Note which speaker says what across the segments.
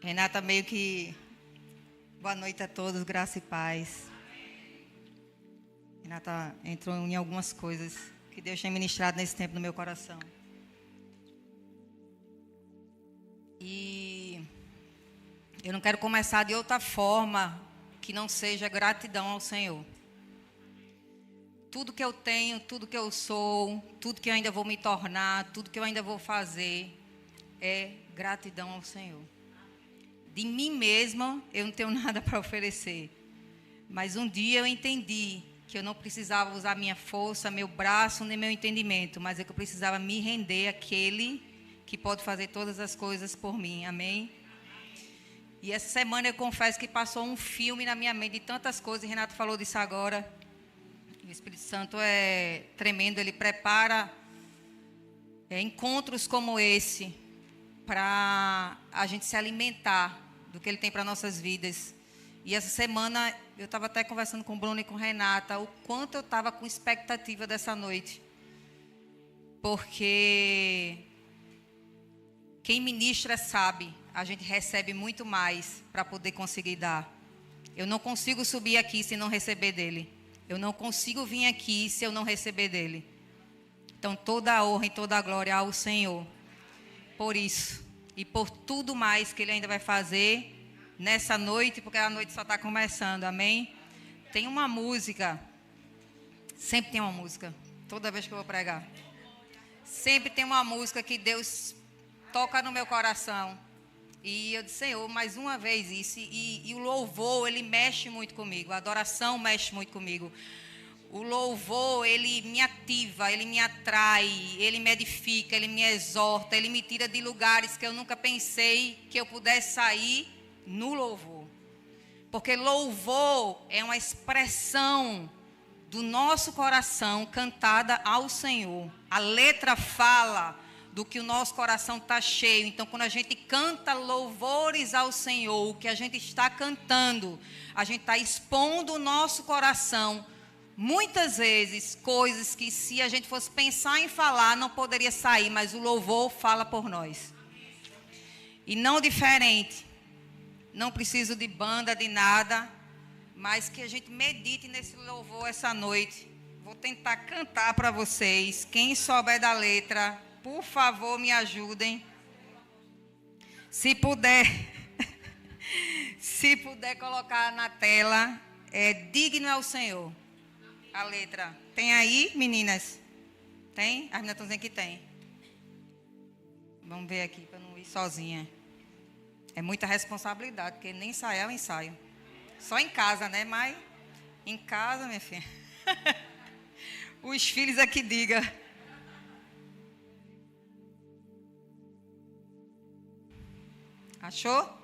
Speaker 1: Renata meio que... Boa noite a todos, graça e paz. Renata entrou em algumas coisas que Deus tem ministrado nesse tempo no meu coração. E eu não quero começar de outra forma que não seja gratidão ao Senhor. Tudo que eu tenho, tudo que eu sou, tudo que eu ainda vou me tornar, tudo que eu ainda vou fazer é gratidão ao Senhor. De mim mesma, eu não tenho nada para oferecer. Mas um dia eu entendi que eu não precisava usar minha força, meu braço, nem meu entendimento, mas é que eu precisava me render àquele que pode fazer todas as coisas por mim. Amém? E essa semana eu confesso que passou um filme na minha mente de tantas coisas. Renato falou disso agora. O Espírito Santo é tremendo, ele prepara encontros como esse para a gente se alimentar do que ele tem para nossas vidas. E essa semana eu estava até conversando com o Bruno e com a Renata o quanto eu estava com expectativa dessa noite. Porque quem ministra sabe, a gente recebe muito mais para poder conseguir dar. Eu não consigo subir aqui se não receber dele. Eu não consigo vir aqui se eu não receber dele. Então toda a honra e toda a glória ao Senhor. Por isso e por tudo mais que ele ainda vai fazer nessa noite, porque a noite só está começando, amém? Tem uma música, sempre tem uma música, toda vez que eu vou pregar. Sempre tem uma música que Deus toca no meu coração. E eu disse, Senhor, mais uma vez isso. E o louvor, ele mexe muito comigo, a adoração mexe muito comigo. O louvor, ele me ativa, ele me atrai, ele me edifica, ele me exorta, ele me tira de lugares que eu nunca pensei que eu pudesse sair no louvor. Porque louvor é uma expressão do nosso coração cantada ao Senhor. A letra fala do que o nosso coração está cheio. Então, quando a gente canta louvores ao Senhor, o que a gente está cantando, a gente está expondo o nosso coração. Muitas vezes, coisas que se a gente fosse pensar em falar, não poderia sair, mas o louvor fala por nós. E não diferente, não preciso de banda, de nada, mas que a gente medite nesse louvor essa noite. Vou tentar cantar para vocês. Quem souber da letra, por favor, me ajudem. Se puder, se puder colocar na tela, digno é o Senhor. A letra. Tem aí, meninas? Tem? As meninas estão dizendo que tem. Vamos ver aqui, para não ir sozinha. É muita responsabilidade, porque nem ensaiar é um ensaio. Só em casa, né? Mas em casa, minha filha. Os filhos é que diga. Achou?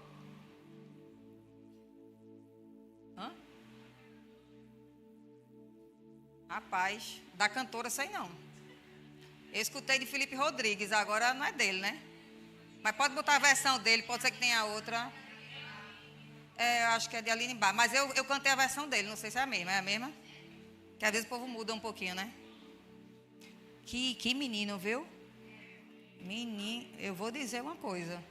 Speaker 1: Rapaz, da cantora sei não. Eu escutei de Felipe Rodrigues, agora não é dele, né? Mas pode botar a versão dele, pode ser que tenha outra. Eu acho que é de Aline Bar. Mas eu cantei a versão dele, não sei se é a mesma. É a mesma? Que às vezes o povo muda um pouquinho, né? Que menino, viu? Menino, eu vou dizer uma coisa.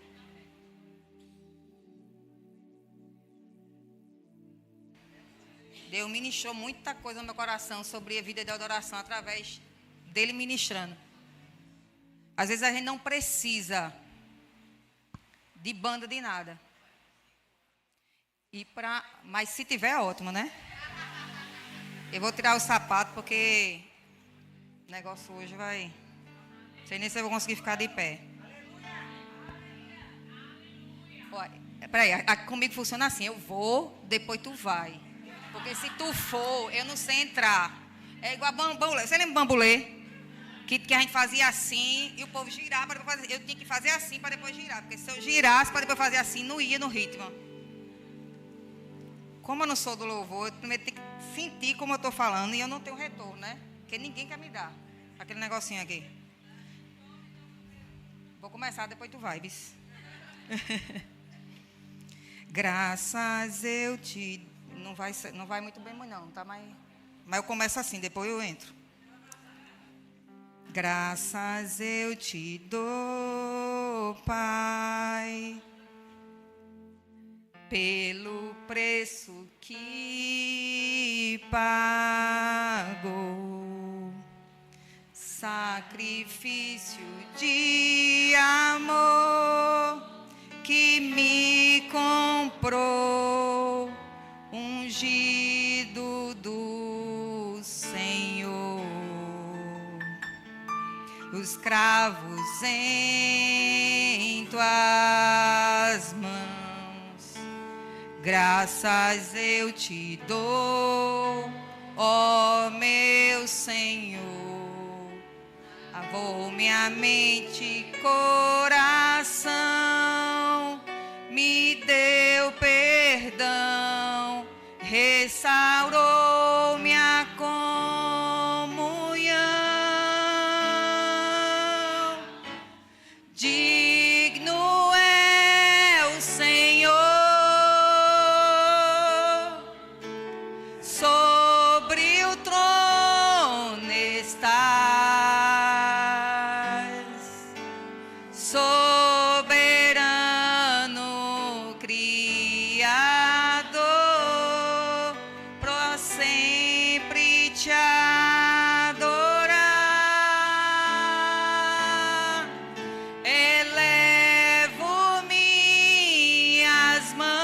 Speaker 1: Deus ministrou muita coisa no meu coração sobre a vida de adoração através dele ministrando. Às vezes a gente não precisa de banda de nada. Mas se tiver é ótimo, né? Eu vou tirar o sapato porque o negócio hoje vai... Não sei nem se eu vou conseguir ficar de pé. Peraí, comigo funciona assim, eu vou, depois tu vai. Porque se tu for, eu não sei entrar. É igual bambolê. Você lembra bambolê? Que a gente fazia assim e o povo girava para depois fazer. Eu tinha que fazer assim para depois girar. Porque se eu girasse para depois fazer assim, não ia no ritmo. Como eu não sou do louvor, eu primeiro tenho que sentir como eu estou falando e eu não tenho retorno, né? Porque ninguém quer me dar aquele negocinho aqui. Vou começar, depois tu vai, bis. Graças eu te... Não vai muito bem, não, tá? Mas eu começo assim, depois eu entro. Graças eu te dou, Pai, pelo preço que pagou, sacrifício de amor que me comprou, ungido do Senhor. Os cravos em tuas mãos, graças eu te dou, ó meu Senhor. Lavou minha mente e coração, me deu perdão, restaurou minha comunhão. Digno é o Senhor, sobre o trono estás, soberano Criador, para sempre te adorar. Elevo minhas mãos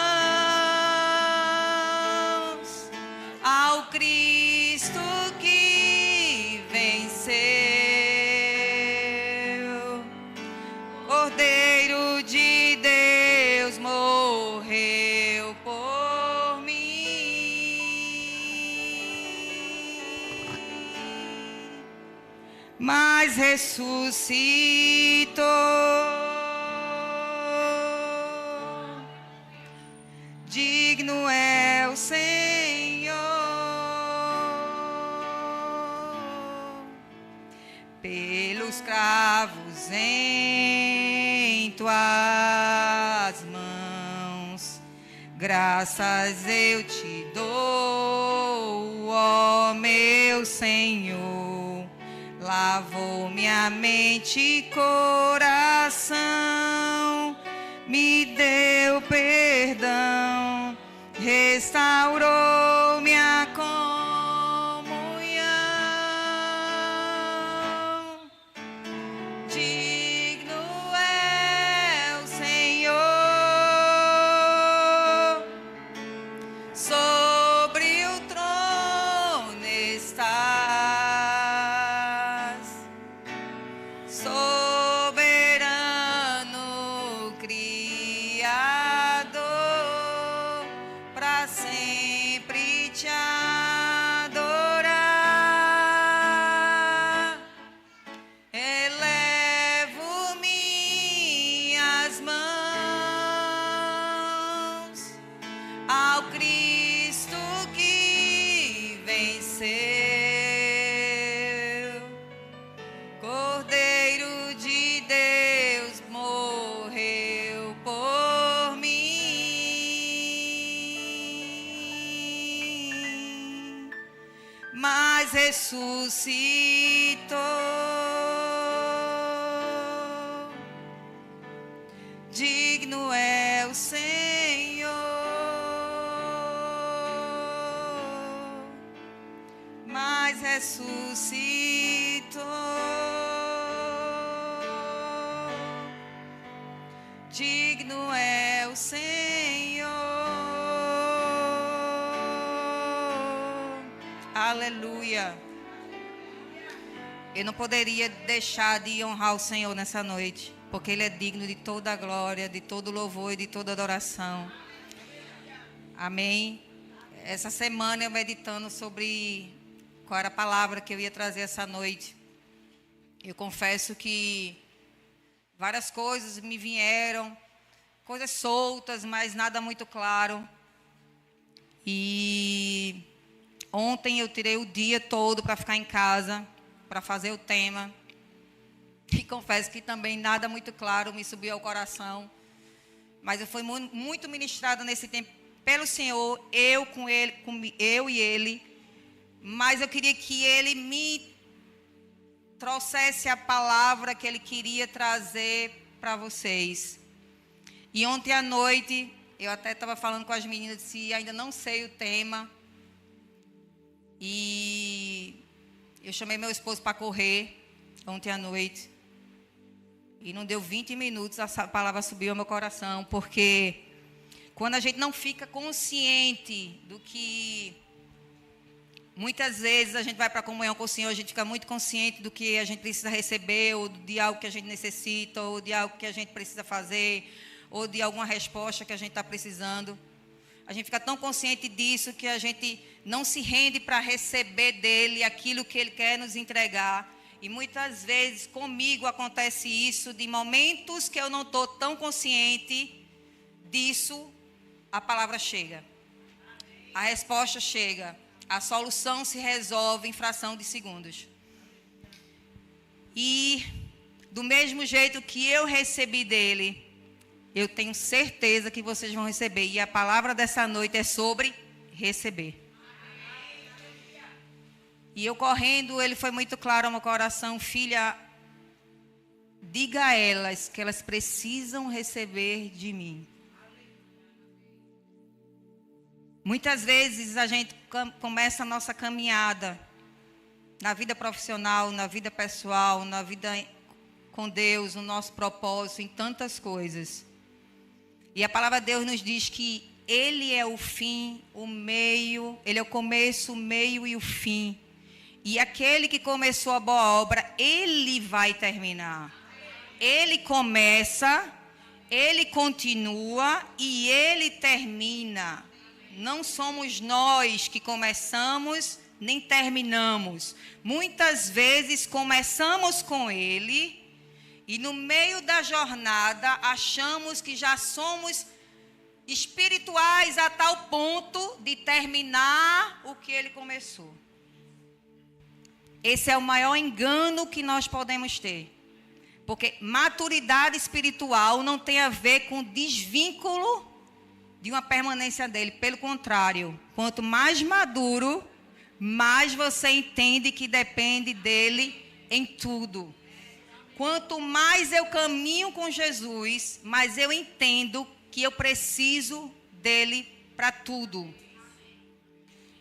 Speaker 1: ao Cristo que venceu. Cordeiro de Deus morreu por mim, mas ressuscitou. Digno é o Senhor, pelos cravos em tuas mãos, graças eu te dou, ó meu Senhor. Lavou minha mente e coração, me deu perdão, restaurou minha comunhão. Digno é o Senhor, sobre o trono estás, soberano Criador, para sempre te adorar. Elevo minhas mãos ao Cristo que venceu. Cordeiro de Deus morreu por mim, mas ressuscitou. Digno é o Senhor, mas ressuscitou. Digno é o Senhor. Aleluia. Eu não poderia deixar de honrar o Senhor nessa noite, porque Ele é digno de toda a glória, de todo louvor e de toda adoração. Amém. Essa semana eu meditando sobre qual era a palavra que eu ia trazer essa noite. Eu confesso que várias coisas me vieram, coisas soltas, mas nada muito claro. E ontem eu tirei o dia todo para ficar em casa, para fazer o tema. E confesso que também nada muito claro me subiu ao coração. Mas eu fui muito ministrada nesse tempo pelo Senhor, eu e Ele. Mas eu queria que Ele me trouxesse a palavra que Ele queria trazer para vocês. E ontem à noite eu até estava falando com as meninas, disse, ainda não sei o tema. E eu chamei meu esposo para correr ontem à noite. E não deu 20 minutos, a palavra subiu ao meu coração, porque quando a gente não fica consciente do que... Muitas vezes a gente vai para a comunhão com o Senhor, a gente fica muito consciente do que a gente precisa receber, ou de algo que a gente necessita, ou de algo que a gente precisa fazer, ou de alguma resposta que a gente está precisando. A gente fica tão consciente disso que a gente não se rende para receber dele aquilo que ele quer nos entregar. E muitas vezes comigo acontece isso, de momentos que eu não estou tão consciente disso, a palavra chega. A resposta chega. A solução se resolve em fração de segundos. E do mesmo jeito que eu recebi dele, eu tenho certeza que vocês vão receber. E a palavra dessa noite é sobre receber. E eu correndo, ele foi muito claro ao meu coração: filha, diga a elas que elas precisam receber de mim. Muitas vezes a gente começa a nossa caminhada na vida profissional, na vida pessoal, na vida com Deus, no nosso propósito, em tantas coisas. E a palavra de Deus nos diz que Ele é o fim, o meio, Ele é o começo, o meio e o fim. E aquele que começou a boa obra, Ele vai terminar. Ele começa, Ele continua e Ele termina. Não somos nós que começamos nem terminamos. Muitas vezes começamos com Ele e no meio da jornada achamos que já somos espirituais a tal ponto de terminar o que Ele começou. Esse é o maior engano que nós podemos ter. Porque maturidade espiritual não tem a ver com desvínculo de uma permanência dele. Pelo contrário, quanto mais maduro, mais você entende que depende dele em tudo. Quanto mais eu caminho com Jesus, mais eu entendo que eu preciso dele para tudo.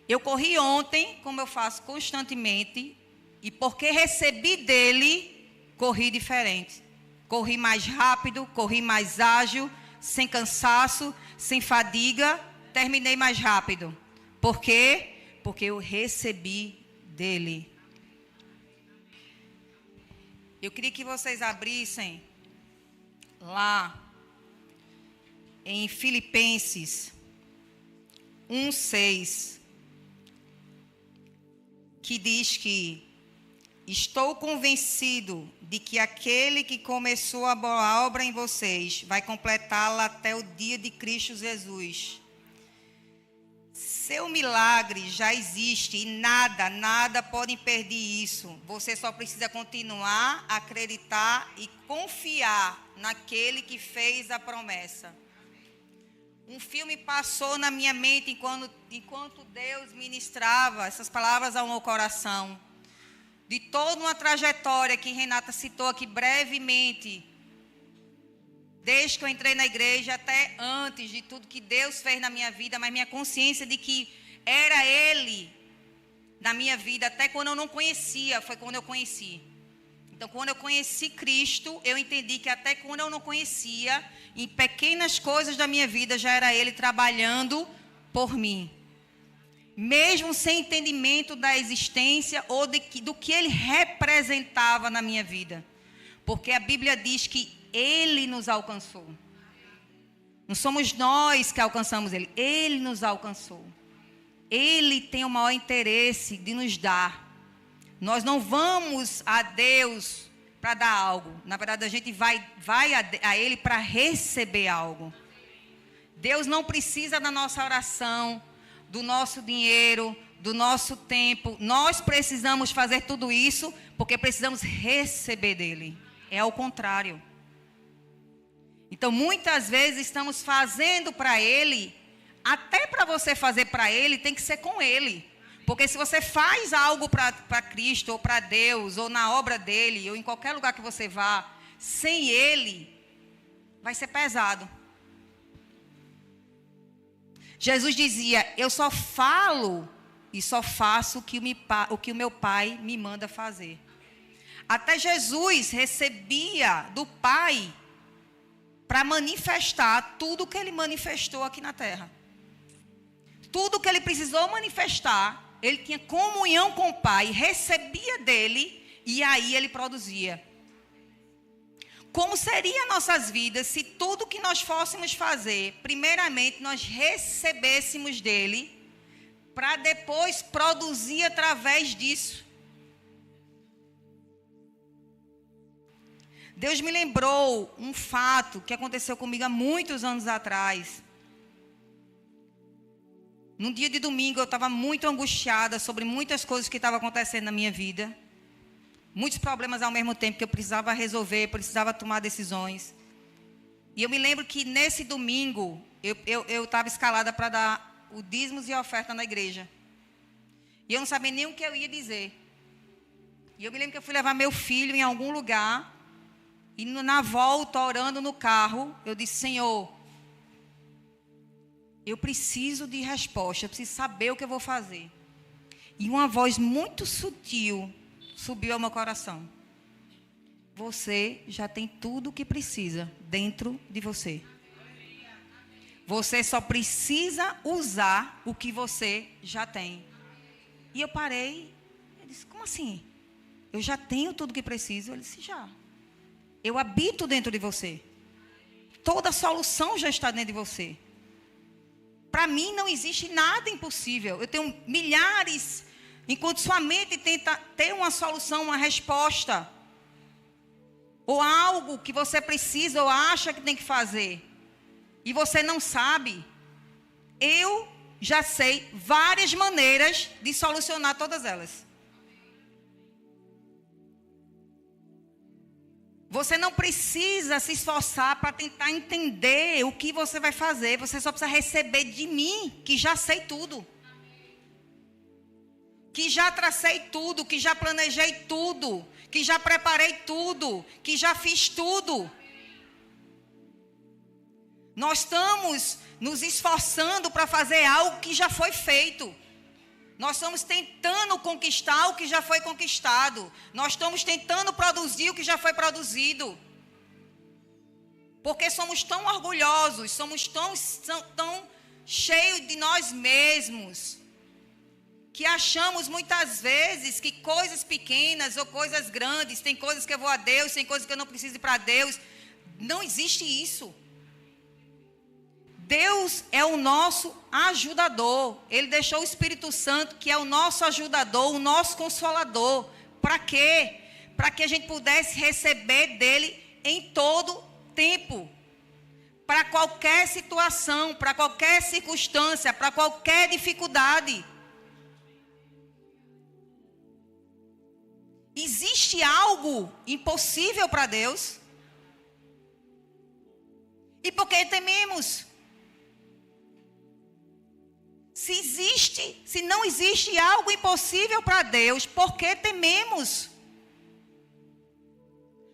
Speaker 1: Eu corri ontem, como eu faço constantemente, e porque recebi dele, corri diferente. Corri mais rápido, corri mais ágil, sem cansaço, sem fadiga, terminei mais rápido. Por quê? Porque eu recebi dele. Eu queria que vocês abrissem lá em Filipenses 1:6, que diz que estou convencido de que aquele que começou a boa obra em vocês vai completá-la até o dia de Cristo Jesus. Seu milagre já existe e nada pode impedir isso. Você só precisa continuar, acreditar e confiar naquele que fez a promessa. Um filme passou na minha mente enquanto Deus ministrava essas palavras ao meu coração. De toda uma trajetória que Renata citou aqui brevemente, desde que eu entrei na igreja até antes de tudo que Deus fez na minha vida, mas minha consciência de que era Ele na minha vida, até quando eu não conhecia, foi quando eu conheci. Então, quando eu conheci Cristo, eu entendi que até quando eu não conhecia, em pequenas coisas da minha vida, já era Ele trabalhando por mim. Mesmo sem entendimento da existência ou do que Ele representava na minha vida. Porque a Bíblia diz que Ele nos alcançou. Não somos nós que alcançamos Ele. Ele nos alcançou. Ele tem o maior interesse de nos dar. Nós não vamos a Deus para dar algo. Na verdade, a gente vai a Ele para receber algo. Deus não precisa da nossa oração, do nosso dinheiro, do nosso tempo. Nós precisamos fazer tudo isso porque precisamos receber dele. É ao contrário. Então, muitas vezes estamos fazendo para Ele, até para você fazer para Ele, tem que ser com Ele. Porque se você faz algo para Cristo, ou para Deus, ou na obra dEle, ou em qualquer lugar que você vá, sem Ele, vai ser pesado. Jesus dizia: eu só falo e só faço o que o meu Pai me manda fazer. Até Jesus recebia do Pai para manifestar tudo o que ele manifestou aqui na terra. Tudo o que ele precisou manifestar, ele tinha comunhão com o Pai, recebia dele e aí ele produzia. Como seriam nossas vidas se tudo que nós fôssemos fazer, primeiramente nós recebêssemos dele, para depois produzir através disso? Deus me lembrou um fato que aconteceu comigo há muitos anos atrás. Num dia de domingo eu estava muito angustiada sobre muitas coisas que estavam acontecendo na minha vida. Muitos problemas ao mesmo tempo que eu precisava resolver, precisava tomar decisões. E eu me lembro que nesse domingo eu estava escalada para dar o dízimos e a oferta na igreja. E eu não sabia nem o que eu ia dizer. E eu me lembro que eu fui levar meu filho em algum lugar. E na volta, orando no carro, eu disse: Senhor, eu preciso de resposta, eu preciso saber o que eu vou fazer. E uma voz muito sutil subiu ao meu coração: você já tem tudo o que precisa dentro de você. Você só precisa usar o que você já tem. E eu parei, eu disse: como assim? Eu já tenho tudo o que preciso? Ele disse: já. Eu habito dentro de você. Toda a solução já está dentro de você. Para mim não existe nada impossível. Eu tenho milhares, enquanto sua mente tenta ter uma solução, uma resposta, ou algo que você precisa ou acha que tem que fazer, e você não sabe, eu já sei várias maneiras de solucionar todas elas. Você não precisa se esforçar para tentar entender o que você vai fazer. Você só precisa receber de mim, que já sei tudo. Que já tracei tudo, que já planejei tudo, que já preparei tudo, que já fiz tudo. Nós estamos nos esforçando para fazer algo que já foi feito. Nós estamos tentando conquistar o que já foi conquistado. Nós estamos tentando produzir o que já foi produzido. Porque somos tão orgulhosos, somos tão cheios de nós mesmos, que achamos muitas vezes que coisas pequenas ou coisas grandes, tem coisas que eu vou a Deus, tem coisas que eu não preciso ir para Deus. Não existe isso. Deus é o nosso ajudador. Ele deixou o Espírito Santo, que é o nosso ajudador, o nosso consolador. Para quê? Para que a gente pudesse receber dele em todo tempo. Para qualquer situação, para qualquer circunstância, para qualquer dificuldade. Existe algo impossível para Deus? E por que tememos? Se não existe algo impossível para Deus, por que tememos?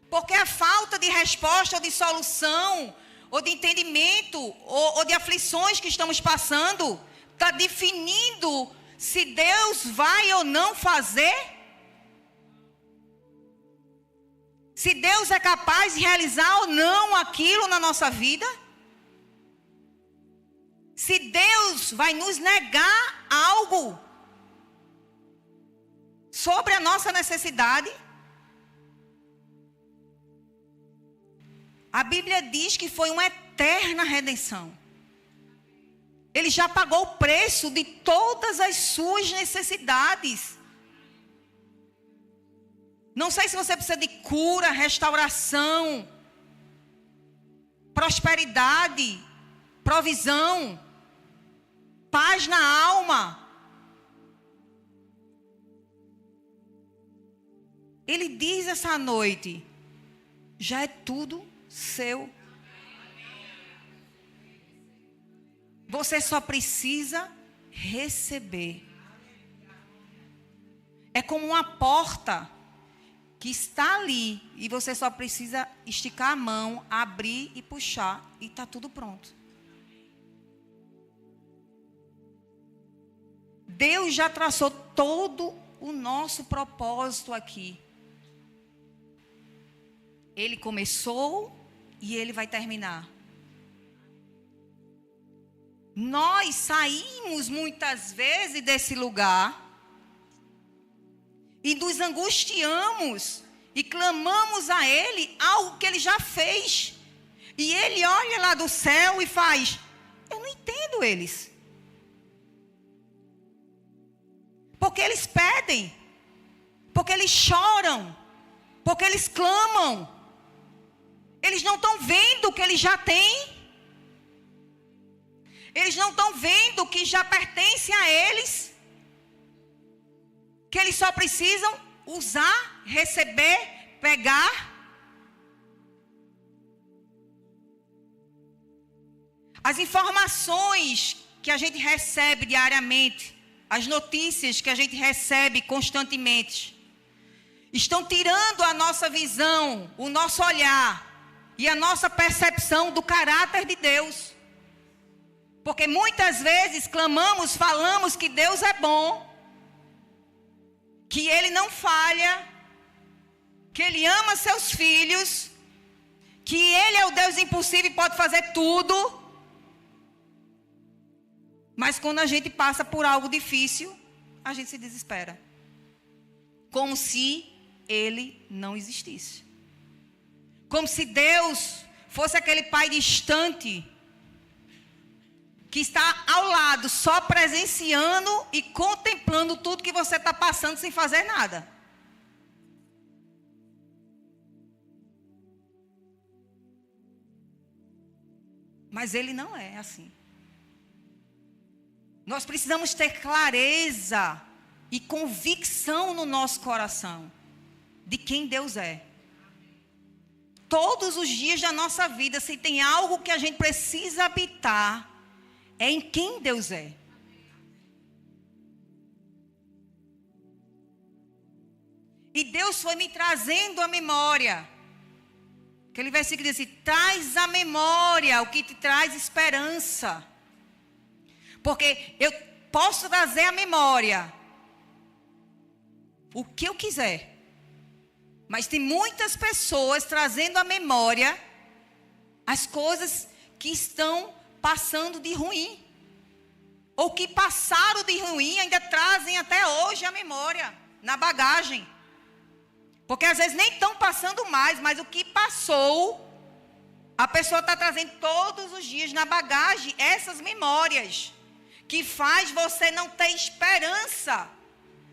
Speaker 1: Porque a falta de resposta, ou de solução, ou de entendimento, ou de aflições que estamos passando, está definindo se Deus vai ou não fazer? Se Deus é capaz de realizar ou não aquilo na nossa vida? Se Deus vai nos negar algo sobre a nossa necessidade? A Bíblia diz que foi uma eterna redenção. Ele já pagou o preço de todas as suas necessidades. Não sei se você precisa de cura, restauração, prosperidade, provisão, paz na alma. Ele diz essa noite: já é tudo seu. Você só precisa receber. É como uma porta que está ali e você só precisa esticar a mão, abrir e puxar e está tudo pronto. Deus já traçou todo o nosso propósito aqui. Ele começou e Ele vai terminar. Nós saímos muitas vezes desse lugar e nos angustiamos e clamamos a Ele algo que Ele já fez. E Ele olha lá do céu e faz: eu não entendo eles. Porque eles pedem, porque eles choram, porque eles clamam. Eles não estão vendo o que Ele já tem. Eles não estão vendo o que já pertence a eles. Que eles só precisam usar, receber, pegar. As informações que a gente recebe diariamente, as notícias que a gente recebe constantemente, estão tirando a nossa visão, o nosso olhar e a nossa percepção do caráter de Deus. Porque muitas vezes clamamos, falamos que Deus é bom, que Ele não falha, que Ele ama seus filhos, que Ele é o Deus impossível e pode fazer tudo. Mas quando a gente passa por algo difícil, a gente se desespera. Como se Ele não existisse. Como se Deus fosse aquele pai distante, que está ao lado, só presenciando e contemplando tudo que você está passando sem fazer nada. Mas Ele não é assim. Nós precisamos ter clareza e convicção no nosso coração de quem Deus é. Todos os dias da nossa vida, se tem algo que a gente precisa habitar, é em quem Deus é. E Deus foi me trazendo a memória. Aquele versículo diz assim: traz a memória o que te traz esperança. Porque eu posso trazer a memória o que eu quiser. Mas tem muitas pessoas trazendo à memória as coisas que estão passando de ruim. Ou que passaram de ruim, ainda trazem até hoje a memória, na bagagem. Porque às vezes nem estão passando mais, mas o que passou, a pessoa está trazendo todos os dias na bagagem essas memórias. Que faz você não ter esperança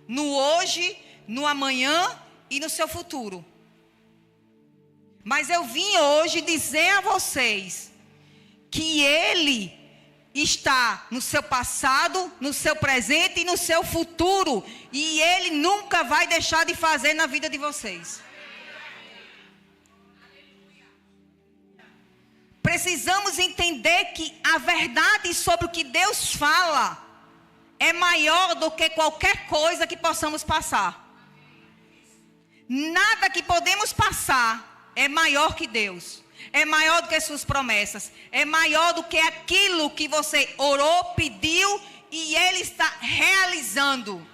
Speaker 1: no hoje, no amanhã e no seu futuro. Mas eu vim hoje dizer a vocês que Ele está no seu passado, no seu presente e no seu futuro. E Ele nunca vai deixar de fazer na vida de vocês. Precisamos entender que a verdade sobre o que Deus fala é maior do que qualquer coisa que possamos passar. Nada que podemos passar é maior que Deus. É maior do que suas promessas. É maior do que aquilo que você orou, pediu e Ele está realizando.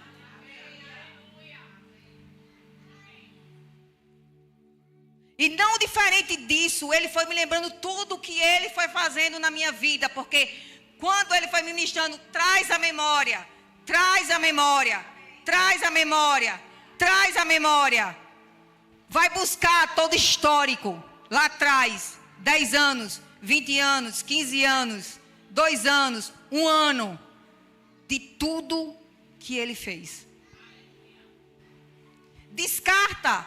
Speaker 1: E não diferente disso, Ele foi me lembrando tudo o que Ele foi fazendo na minha vida. Porque quando Ele foi me ministrando, traz a memória, traz a memória, traz a memória, traz a memória. Vai buscar todo histórico. Lá atrás, 10 anos, 20 anos, 15 anos, 2 anos, 1 ano. De tudo que Ele fez. Descarta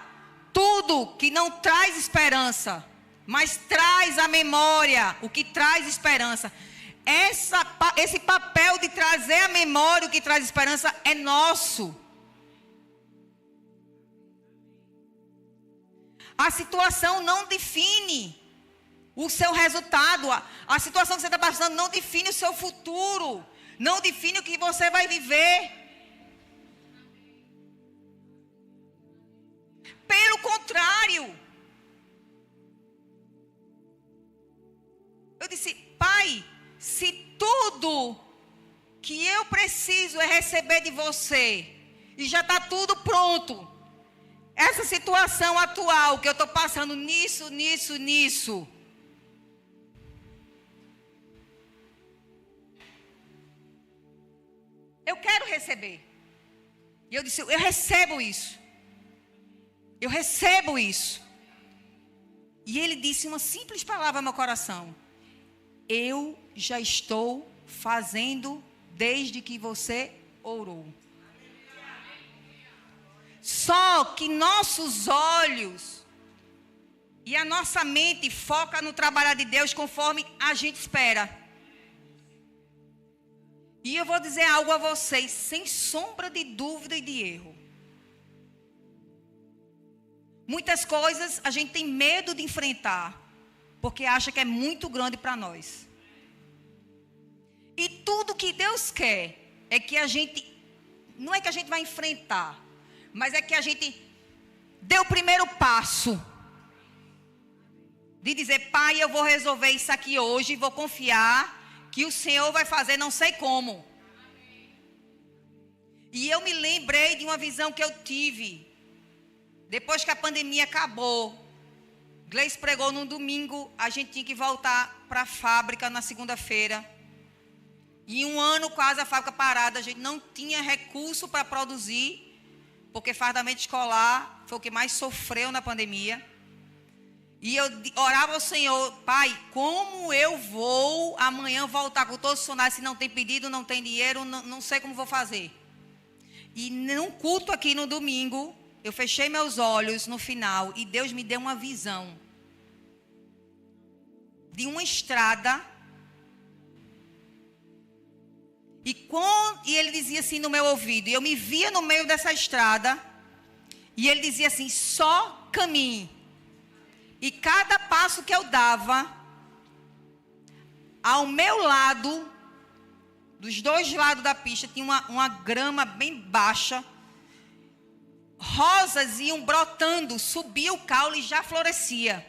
Speaker 1: tudo que não traz esperança, mas traz a memória, o que traz esperança. Esse papel de trazer a memória, o que traz esperança, é nosso. A situação não define o seu resultado. A situação que você está passando não define o seu futuro. Não define o que você vai viver. Pelo contrário. Eu disse: Pai, se tudo que eu preciso é receber de você. E já está tudo pronto. Essa situação atual que eu estou passando nisso. Eu quero receber. E eu disse, eu recebo isso. Eu recebo isso. E ele disse uma simples palavra ao meu coração. Eu já estou fazendo desde que você orou. Só que nossos olhos e a nossa mente foca no trabalhar de Deus conforme a gente espera. E eu vou dizer algo a vocês, sem sombra de dúvida e de erro. Muitas coisas a gente tem medo de enfrentar, porque acha que é muito grande para nós. E tudo que Deus quer é que a gente, não é que a gente vai enfrentar, mas é que a gente dê o primeiro passo. De dizer, Pai, eu vou resolver isso aqui hoje, vou confiar que o Senhor vai fazer não sei como. E eu me lembrei de uma visão que eu tive. Depois que a pandemia acabou, Gleice pregou num domingo, a gente tinha que voltar para a fábrica na segunda-feira. E 1 ano quase a fábrica parada, a gente não tinha recurso para produzir, porque fardamento escolar foi o que mais sofreu na pandemia. E eu orava ao Senhor, Pai, como eu vou amanhã voltar com todos os funcionários se não tem pedido, não tem dinheiro, não sei como vou fazer. E num culto aqui no domingo, eu fechei meus olhos no final e Deus me deu uma visão de uma estrada. E ele dizia assim no meu ouvido, e eu me via no meio dessa estrada, e ele dizia assim, só caminhe. E cada passo que eu dava, ao meu lado, dos dois lados da pista, tinha uma grama bem baixa, rosas iam brotando, subia o caule e já florescia.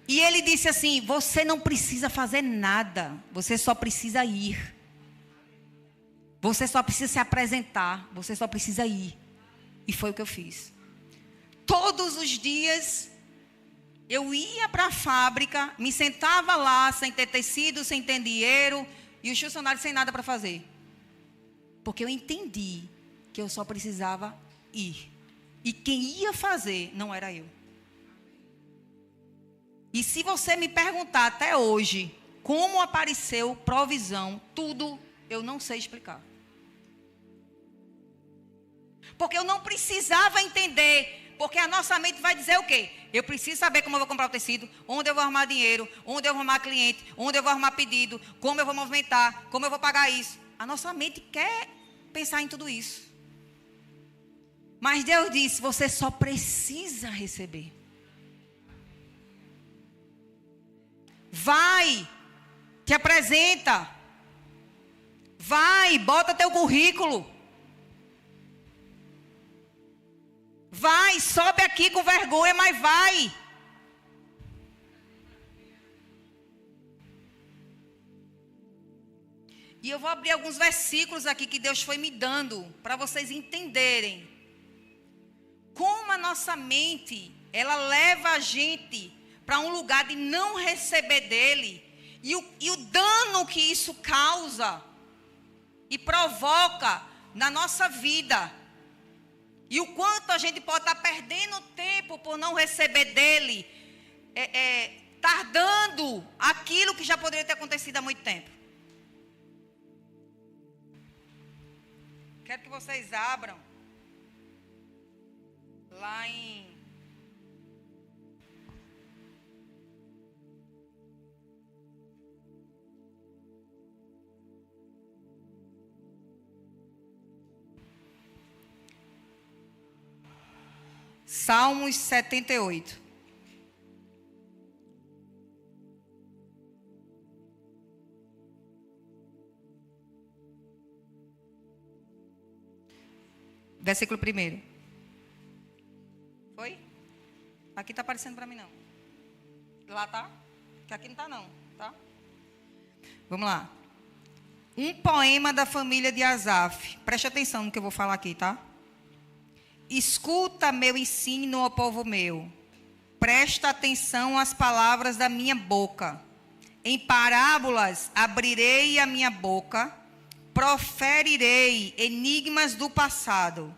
Speaker 1: E ele disse assim, você não precisa fazer nada, você só precisa ir. Você só precisa se apresentar, você só precisa ir. E foi o que eu fiz. Todos os dias, eu ia para a fábrica, me sentava lá, sem ter tecido, sem ter dinheiro, e os funcionários sem nada para fazer. Porque eu entendi que eu só precisava ir. E quem ia fazer não era eu. E se você me perguntar até hoje como apareceu provisão, tudo eu não sei explicar. Porque eu não precisava entender, porque a nossa mente vai dizer o quê? Eu preciso saber como eu vou comprar o tecido, onde eu vou arrumar dinheiro, onde eu vou arrumar cliente, onde eu vou arrumar pedido, como eu vou movimentar, como eu vou pagar isso. A nossa mente quer pensar em tudo isso. Mas Deus disse, você só precisa receber. Vai, te apresenta. Vai, bota teu currículo. Vai, sobe aqui com vergonha, mas vai. E eu vou abrir alguns versículos aqui que Deus foi me dando, para vocês entenderem como a nossa mente, ela leva a gente para um lugar de não receber dele, e o dano que isso causa e provoca na nossa vida, e o quanto a gente pode estar perdendo tempo por não receber dele, tardando aquilo que já poderia ter acontecido há muito tempo. Quero que vocês abram lá em Salmos 78. Versículo 1. Foi? Aqui está aparecendo para mim não. Lá tá? Que aqui não está não, tá? Vamos lá. Um poema da família de Asaf. Preste atenção no que eu vou falar aqui, tá? Escuta meu ensino, ó povo meu. Presta atenção às palavras da minha boca. Em parábolas abrirei a minha boca, proferirei enigmas do passado.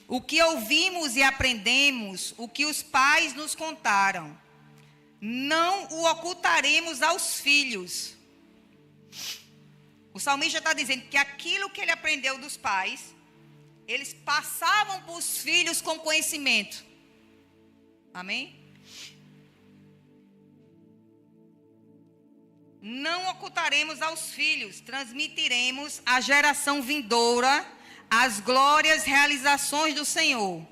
Speaker 1: O que ouvimos e aprendemos, o que os pais nos contaram, não o ocultaremos aos filhos. O salmista está dizendo que aquilo que ele aprendeu dos pais, eles passavam para os filhos com conhecimento. Amém? Não ocultaremos aos filhos, transmitiremos à geração vindoura as glórias, realizações do Senhor,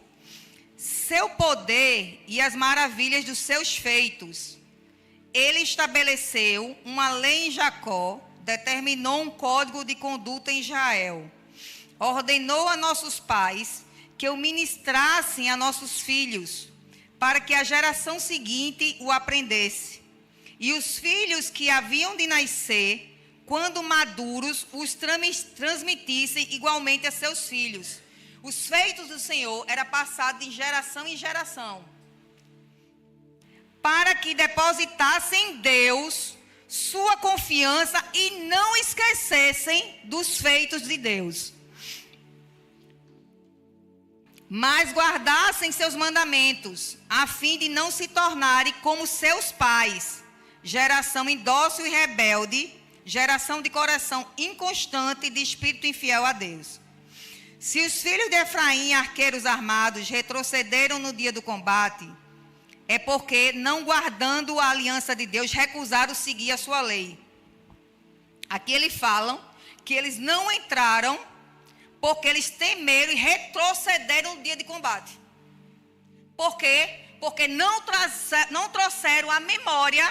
Speaker 1: seu poder e as maravilhas dos seus feitos. Ele estabeleceu uma lei em Jacó, determinou um código de conduta em Israel. Ordenou a nossos pais que o ministrassem a nossos filhos, para que a geração seguinte o aprendesse. E os filhos que haviam de nascer, quando maduros, os transmitissem igualmente a seus filhos. Os feitos do Senhor eram passados de geração em geração, para que depositassem em Deus sua confiança e não esquecessem dos feitos de Deus, mas guardassem seus mandamentos, a fim de não se tornarem como seus pais, geração indócil e rebelde, geração de coração inconstante e de espírito infiel a Deus. Se os filhos de Efraim, arqueiros armados, retrocederam no dia do combate, é porque, não guardando a aliança de Deus, recusaram seguir a sua lei. Aqui eles falam que eles não entraram porque eles temeram e retrocederam no dia de combate. Por quê? Porque não trouxeram à memória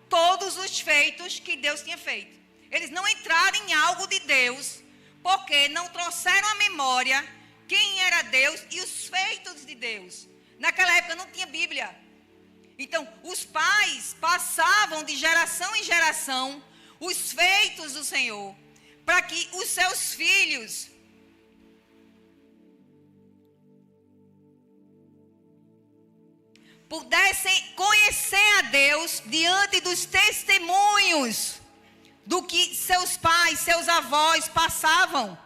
Speaker 1: todos os feitos que Deus tinha feito. Eles não entraram em algo de Deus, porque não trouxeram à memória quem era Deus e os feitos de Deus. Naquela época não tinha Bíblia. Então, os pais passavam de geração em geração os feitos do Senhor, para que os seus filhos pudessem conhecer a Deus diante dos testemunhos do que seus pais, seus avós passavam.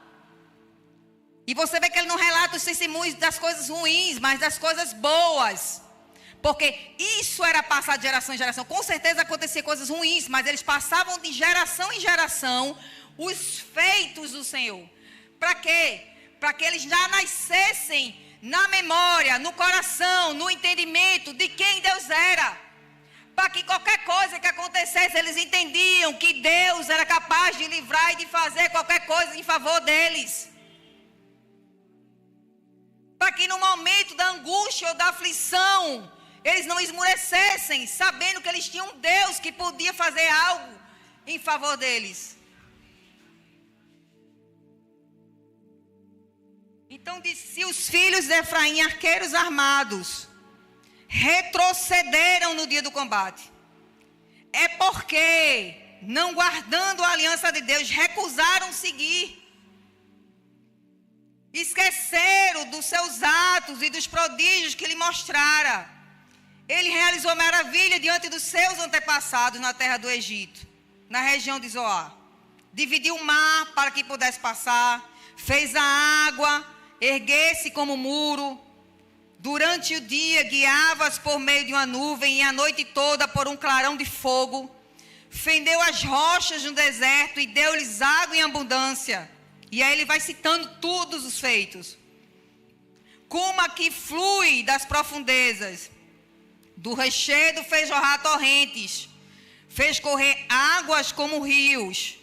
Speaker 1: E você vê que ele não relata os testemunhos das coisas ruins, mas das coisas boas. Porque isso era passado de geração em geração. Com certeza acontecia coisas ruins, mas eles passavam de geração em geração os feitos do Senhor. Para quê? Para que eles já nascessem na memória, no coração, no entendimento de quem Deus era. Para que qualquer coisa que acontecesse, eles entendiam que Deus era capaz de livrar e de fazer qualquer coisa em favor deles. Para que no momento da angústia ou da aflição, eles não esmurecessem, sabendo que eles tinham um Deus que podia fazer algo em favor deles. Então disse: se os filhos de Efraim, arqueiros armados, retrocederam no dia do combate, é porque, não guardando a aliança de Deus, recusaram seguir. Esqueceram dos seus atos e dos prodígios que lhe mostrara. Ele realizou maravilha diante dos seus antepassados na terra do Egito, na região de Zoar. Dividiu o mar para que pudesse passar, fez a água erguer-se como muro. Durante o dia guiava-as por meio de uma nuvem, e a noite toda por um clarão de fogo. Fendeu as rochas no deserto e deu-lhes água em abundância. E aí ele vai citando todos os feitos. Como a que flui das profundezas, do rechedo fez jorrar torrentes, fez correr águas como rios.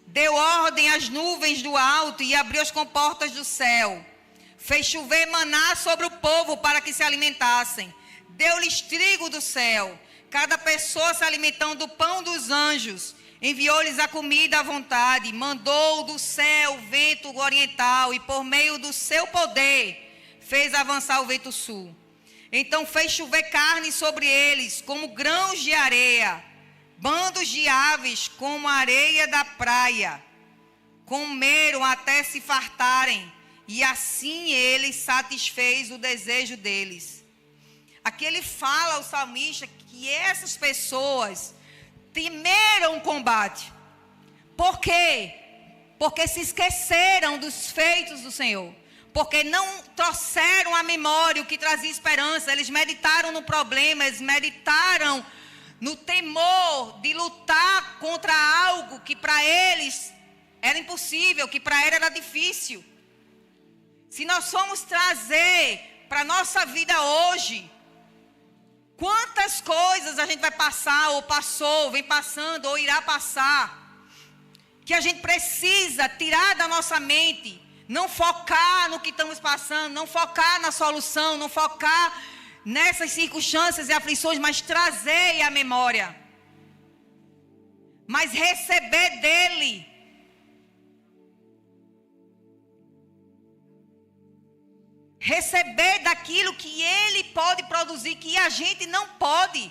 Speaker 1: Deu ordem às nuvens do alto e abriu as comportas do céu. Fez chover maná sobre o povo para que se alimentassem. Deu-lhes trigo do céu, cada pessoa se alimentando do pão dos anjos. Enviou-lhes a comida à vontade, mandou do céu o vento oriental e por meio do seu poder fez avançar o vento sul. Então fez chover carne sobre eles como grãos de areia, bandos de aves como a areia da praia. comeram até se fartarem, e assim ele satisfez o desejo deles. Aqui ele fala, o salmista, que essas pessoas temeram o combate. Por quê? Porque se esqueceram dos feitos do Senhor. Porque não trouxeram à memória o que trazia esperança. Eles meditaram no problema, eles meditaram no temor de lutar contra algo que para eles era impossível, que para eles era difícil. Se nós formos trazer para a nossa vida hoje, quantas coisas a gente vai passar, ou passou, vem passando, ou irá passar, que a gente precisa tirar da nossa mente, não focar no que estamos passando, não focar na solução, não focar nessas circunstâncias e aflições, mas trazer à memória, mas receber dele. Receber daquilo que ele pode produzir, que a gente não pode.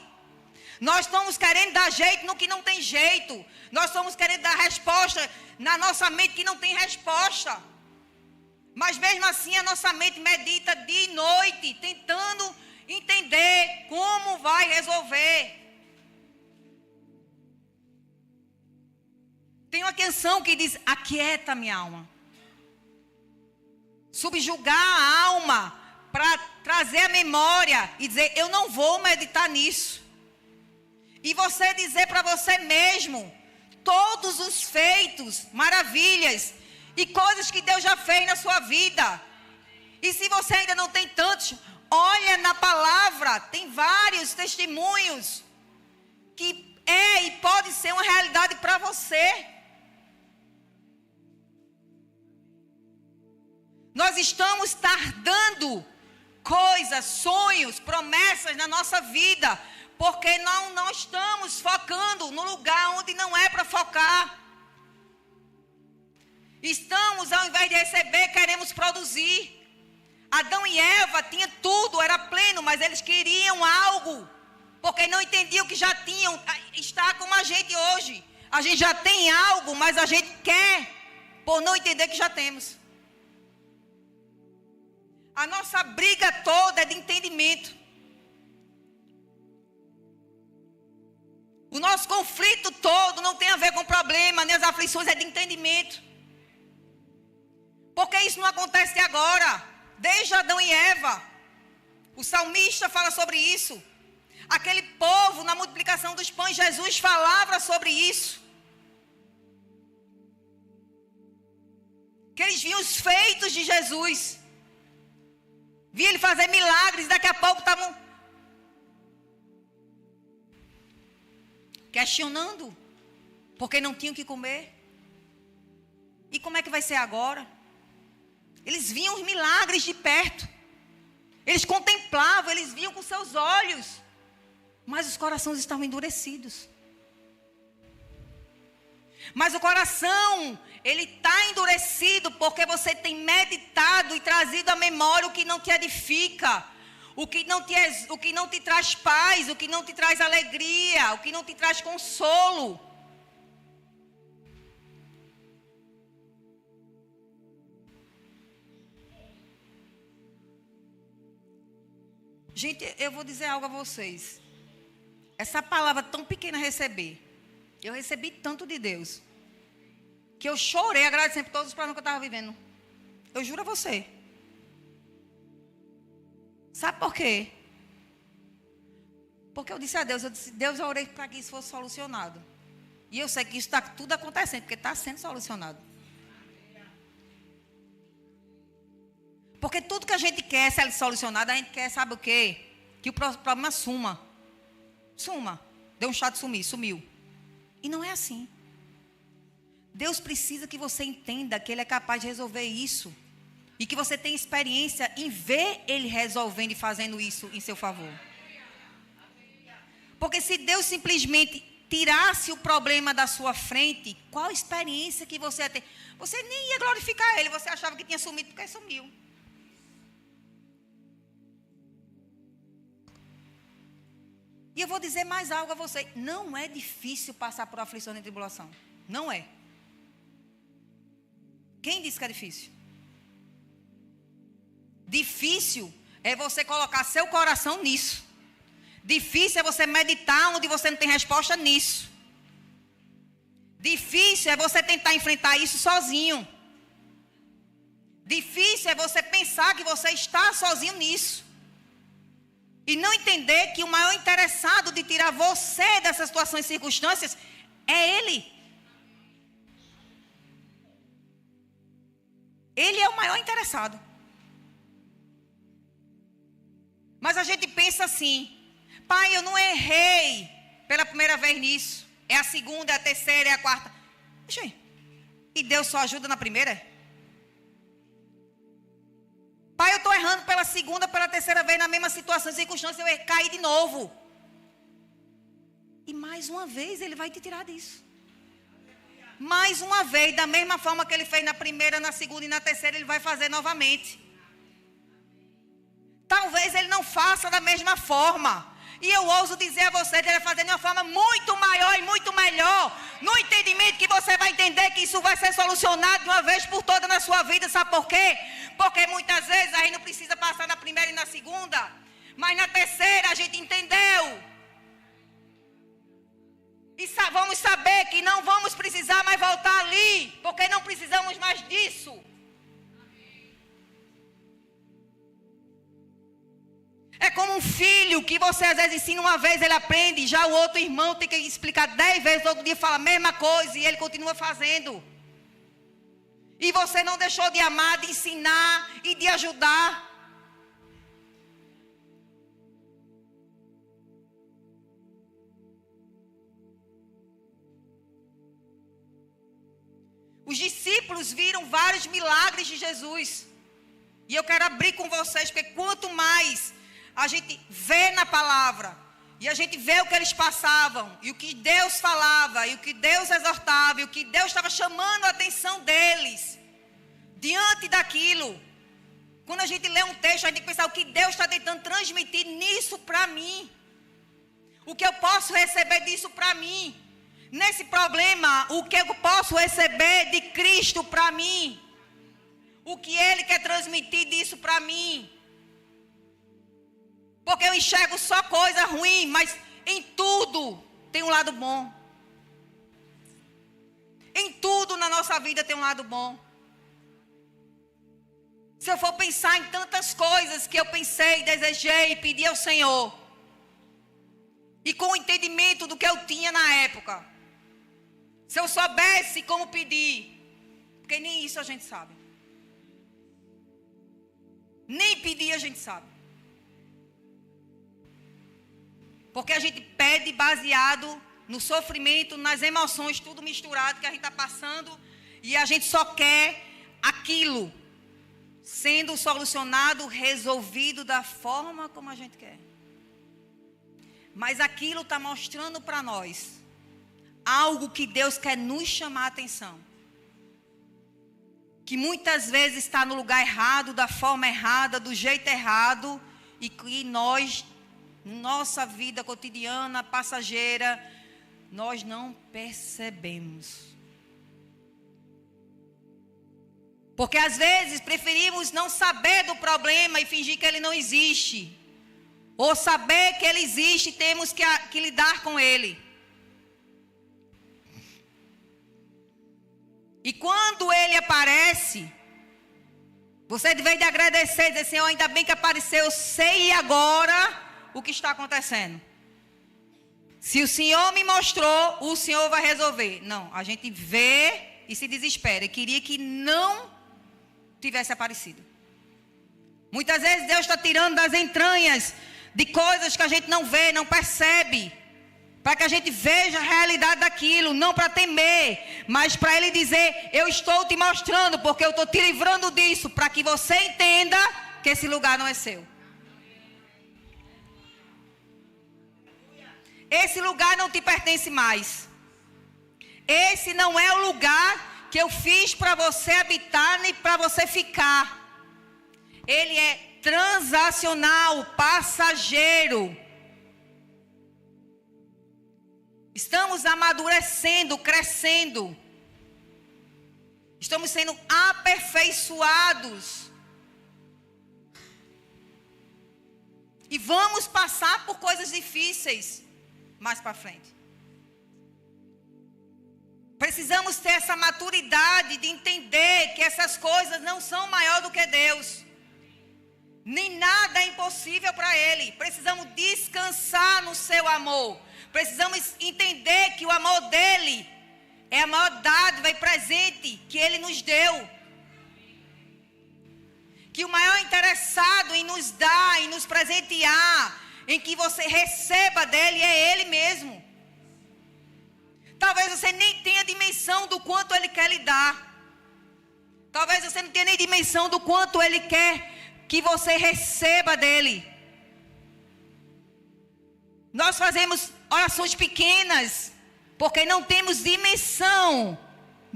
Speaker 1: Nós estamos querendo dar jeito no que não tem jeito. Nós estamos querendo dar resposta na nossa mente que não tem resposta. Mas mesmo assim a nossa mente medita dia e noite, tentando entender como vai resolver. Tem uma canção que diz: aquieta minha alma. Subjugar a alma para trazer a memória e dizer: eu não vou meditar nisso. E você dizer para você mesmo todos os feitos, maravilhas e coisas que Deus já fez na sua vida. E se você ainda não tem tantos, olha na palavra, tem vários testemunhos que é e pode ser uma realidade para você. Nós estamos tardando coisas, sonhos, promessas na nossa vida, porque não estamos focando no lugar onde não é para focar. Estamos, ao invés de receber, queremos produzir. Adão e Eva tinham tudo, era pleno, mas eles queriam algo, porque não entendiam que já tinham. Está como a gente hoje. A gente já tem algo, mas a gente quer, por não entender que já temos. A nossa briga toda é de entendimento. O nosso conflito todo não tem a ver com problema, nem as aflições, é de entendimento. Porque isso não acontece agora, desde Adão e Eva. O salmista fala sobre isso. Aquele povo, na multiplicação dos pães, Jesus falava sobre isso. Que eles viam os feitos de Jesus. Via ele fazer milagres, daqui a pouco estavam questionando, porque não tinham o que comer. E como é que vai ser agora? Eles viam os milagres de perto. Eles contemplavam, eles viam com seus olhos. Mas os corações estavam endurecidos. Mas o coração, ele está endurecido porque você tem meditado e trazido à memória o que não te edifica, o que não te traz paz, o que não te traz alegria, o que não te traz consolo. Gente, eu vou dizer algo a vocês. Essa palavra tão pequena receber. Eu recebi tanto de Deus, que eu chorei agradecendo por todos os problemas que eu estava vivendo. Eu juro a você. Sabe por quê? Porque eu disse a Deus, Deus, eu orei para que isso fosse solucionado. E eu sei que isso está tudo acontecendo, porque está sendo solucionado. Porque tudo que a gente quer ser solucionado, a gente quer, sabe o quê? Que o problema suma. Suma. Deu um chá de sumir, sumiu. E não é assim. Deus precisa que você entenda que Ele é capaz de resolver isso. E que você tenha experiência em ver Ele resolvendo e fazendo isso em seu favor. Porque se Deus simplesmente tirasse o problema da sua frente, qual experiência que você ia ter? Você nem ia glorificar Ele, você achava que tinha sumido porque sumiu. E eu vou dizer mais algo a você. Não é difícil passar por aflição e tribulação. Não é. Quem disse que é difícil? Difícil é você colocar seu coração nisso. Difícil é você meditar onde você não tem resposta nisso. Difícil é você tentar enfrentar isso sozinho. Difícil é você pensar que você está sozinho nisso. E não entender que o maior interessado de tirar você dessas situações e circunstâncias é Ele. Ele é o maior interessado. Mas a gente pensa assim: pai, eu não errei pela primeira vez nisso. É a segunda, é a terceira, é a quarta. Deixa aí. E Deus só ajuda na primeira? Pai, eu estou errando pela segunda, pela terceira vez na mesma situação e circunstância, eu caí de novo. E mais uma vez Ele vai te tirar disso. Mais uma vez, da mesma forma que Ele fez na primeira, na segunda e na terceira, Ele vai fazer novamente. Talvez Ele não faça da mesma forma. E eu ouso dizer a você que Ele vai fazer de uma forma muito maior e muito melhor. No entendimento que você vai entender que isso vai ser solucionado de uma vez por todas na sua vida. Sabe por quê? Porque muitas vezes a gente não precisa passar na primeira e na segunda. Mas na terceira a gente entendeu. E vamos saber que não vamos precisar mais voltar ali. Porque não precisamos mais disso. É como um filho que você às vezes ensina uma vez, ele aprende. Já o outro irmão tem que explicar 10 vezes, outro dia fala a mesma coisa e ele continua fazendo. E você não deixou de amar, de ensinar e de ajudar. Os discípulos viram vários milagres de Jesus. E eu quero abrir com vocês, porque quanto mais a gente vê na palavra, e a gente vê o que eles passavam, e o que Deus falava, e o que Deus exortava, e o que Deus estava chamando a atenção deles, diante daquilo. Quando a gente lê um texto, a gente tem que pensar o que Deus está tentando transmitir nisso para mim. O que eu posso receber disso para mim. Nesse problema, o que eu posso receber de Cristo para mim. O que Ele quer transmitir disso para mim. Porque eu enxergo só coisa ruim, mas em tudo tem um lado bom. Em tudo na nossa vida tem um lado bom. Se eu for pensar em tantas coisas que eu pensei, desejei e pedi ao Senhor, e com o entendimento do que eu tinha na época, se eu soubesse como pedir, porque nem isso a gente sabe. Nem pedir a gente sabe. Porque a gente pede baseado no sofrimento, nas emoções, tudo misturado que a gente está passando. E a gente só quer aquilo sendo solucionado, resolvido da forma como a gente quer. Mas aquilo está mostrando para nós algo que Deus quer nos chamar a atenção. Que muitas vezes está no lugar errado, da forma errada, do jeito errado. E que nós, nossa vida cotidiana, passageira, nós não percebemos. Porque às vezes preferimos não saber do problema e fingir que ele não existe. Ou saber que ele existe e temos que lidar com ele. E quando ele aparece, você, em vez de agradecer, dizer, Senhor, ainda bem que apareceu, eu sei agora o que está acontecendo. Se o Senhor me mostrou, o Senhor vai resolver. Não, a gente vê e se desespera. Eu queria que não tivesse aparecido. Muitas vezes Deus está tirando das entranhas de coisas que a gente não vê, não percebe. Para que a gente veja a realidade daquilo, não para temer, mas para Ele dizer, eu estou te mostrando, porque eu estou te livrando disso, para que você entenda que esse lugar não é seu. Esse lugar não te pertence mais. Esse não é o lugar que eu fiz para você habitar, nem para você ficar. Ele é transacional, passageiro. Estamos amadurecendo, crescendo. Estamos sendo aperfeiçoados. E vamos passar por coisas difíceis mais para frente. Precisamos ter essa maturidade de entender que essas coisas não são maior do que Deus. Nem nada é impossível para Ele. Precisamos descansar no seu amor. Precisamos entender que o amor dEle é a maior dádiva e presente que Ele nos deu. Que o maior interessado em nos dar, em nos presentear, em que você receba dEle é Ele mesmo. Talvez você nem tenha dimensão do quanto Ele quer lhe dar. Talvez você não tenha nem dimensão do quanto Ele quer que você receba dEle. Nós fazemos orações pequenas, porque não temos dimensão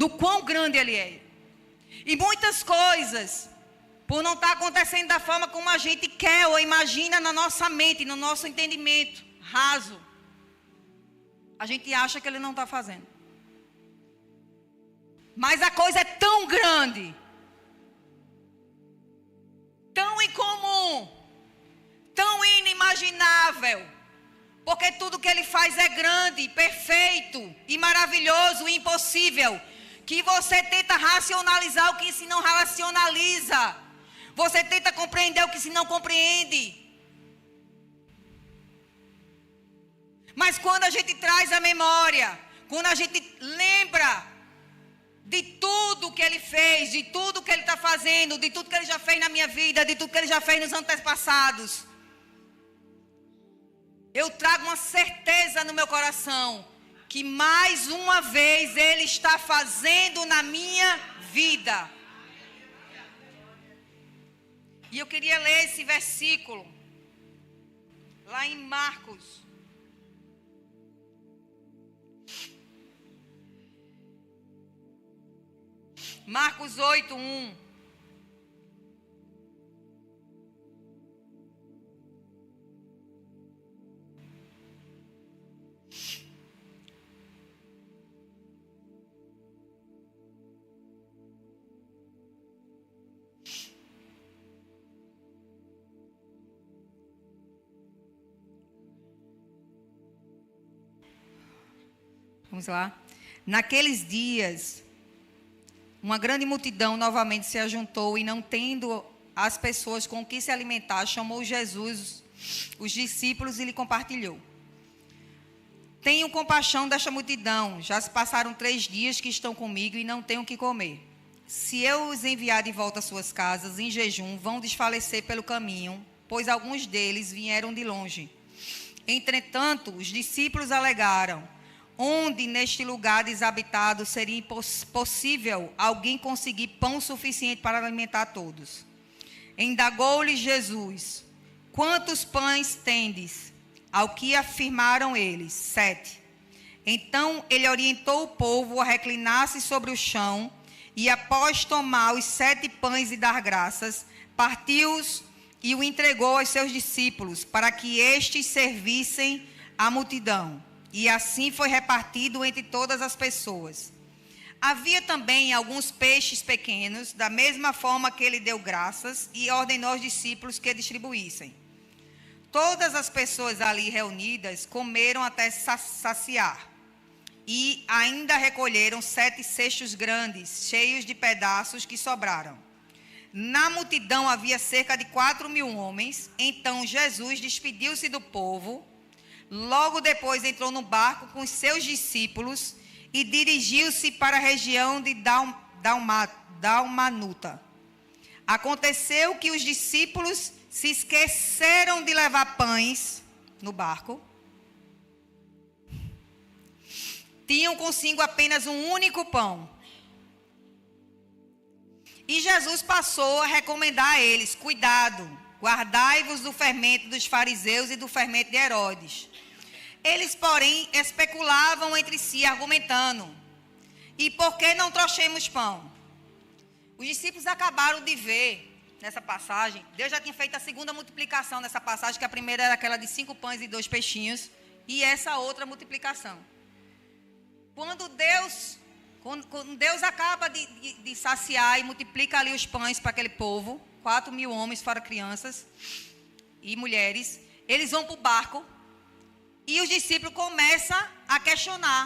Speaker 1: do quão grande Ele é. E muitas coisas, por não estar acontecendo da forma como a gente quer ou imagina na nossa mente, no nosso entendimento raso, a gente acha que Ele não está fazendo. Mas a coisa é tão grande, tão incomum, tão inimaginável, porque tudo que Ele faz é grande, perfeito e maravilhoso e impossível, que você tenta racionalizar o que se não racionaliza, você tenta compreender o que se não compreende. Mas quando a gente traz a memória, quando a gente lembra de tudo que Ele fez, de tudo que Ele está fazendo, de tudo que Ele já fez na minha vida, de tudo que Ele já fez nos antepassados, eu trago uma certeza no meu coração, que mais uma vez Ele está fazendo na minha vida. E eu queria ler esse versículo, lá em Marcos. Marcos 8, 1. Vamos lá. Naqueles dias, uma grande multidão novamente se ajuntou e, não tendo as pessoas com que se alimentar, chamou Jesus, os discípulos, e lhe compartilhou: tenho compaixão desta multidão, já se passaram 3 dias que estão comigo e não têm o que comer. Se eu os enviar de volta às suas casas em jejum, vão desfalecer pelo caminho, pois alguns deles vieram de longe. Entretanto, os discípulos alegaram: onde neste lugar desabitado seria impossível alguém conseguir pão suficiente para alimentar todos? Indagou-lhes Jesus: quantos pães tendes? Ao que afirmaram eles: 7. Então ele orientou o povo a reclinar-se sobre o chão, e após tomar os 7 pães e dar graças, partiu-os e o entregou aos seus discípulos, para que estes servissem a multidão. E assim foi repartido entre todas as pessoas. Havia também alguns peixes pequenos, da mesma forma que ele deu graças e ordenou aos discípulos que distribuíssem. Todas as pessoas ali reunidas comeram até saciar. E ainda recolheram 7 cestos grandes, cheios de pedaços que sobraram. Na multidão havia cerca de 4.000 homens. Então Jesus despediu-se do povo. Logo depois entrou no barco com os seus discípulos e dirigiu-se para a região de Dalmanuta. Aconteceu que os discípulos se esqueceram de levar pães no barco. Tinham consigo apenas um único pão. E Jesus passou a recomendar a eles: cuidado, guardai-vos do fermento dos fariseus e do fermento de Herodes. Eles, porém, especulavam entre si, argumentando: e por que não trouxemos pão? Os discípulos acabaram de ver, nessa passagem, Deus já tinha feito a segunda multiplicação nessa passagem, que a primeira era aquela de 5 pães e 2 peixinhos, e essa outra multiplicação. Quando Deus Quando Deus acaba de saciar e multiplica ali os pães para aquele povo, 4.000 homens, fora crianças e mulheres, eles vão para o barco e os discípulos começam a questionar.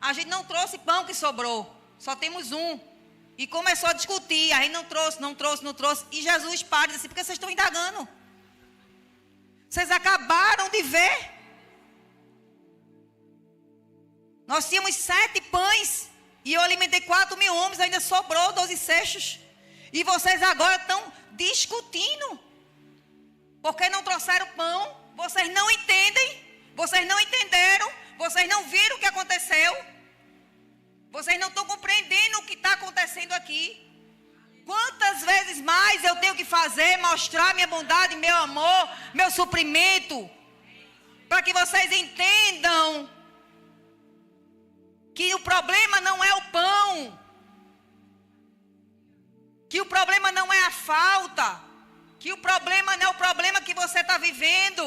Speaker 1: A gente não trouxe pão que sobrou, só temos um. E começou a discutir, aí não trouxe. E Jesus para e diz assim, por que vocês estão indagando? Vocês acabaram de ver. Nós tínhamos 7 pães e eu alimentei 4.000 homens, ainda sobrou 12 cestos. E vocês agora estão discutindo. Porque não trouxeram pão, vocês não entendem, vocês não entenderam, vocês não viram o que aconteceu. Vocês não estão compreendendo o que está acontecendo aqui. Quantas vezes mais eu tenho que fazer, mostrar minha bondade, meu amor, meu suprimento, para que vocês entendam que o problema não é o pão, que o problema não é a falta, que o problema não é o problema que você está vivendo,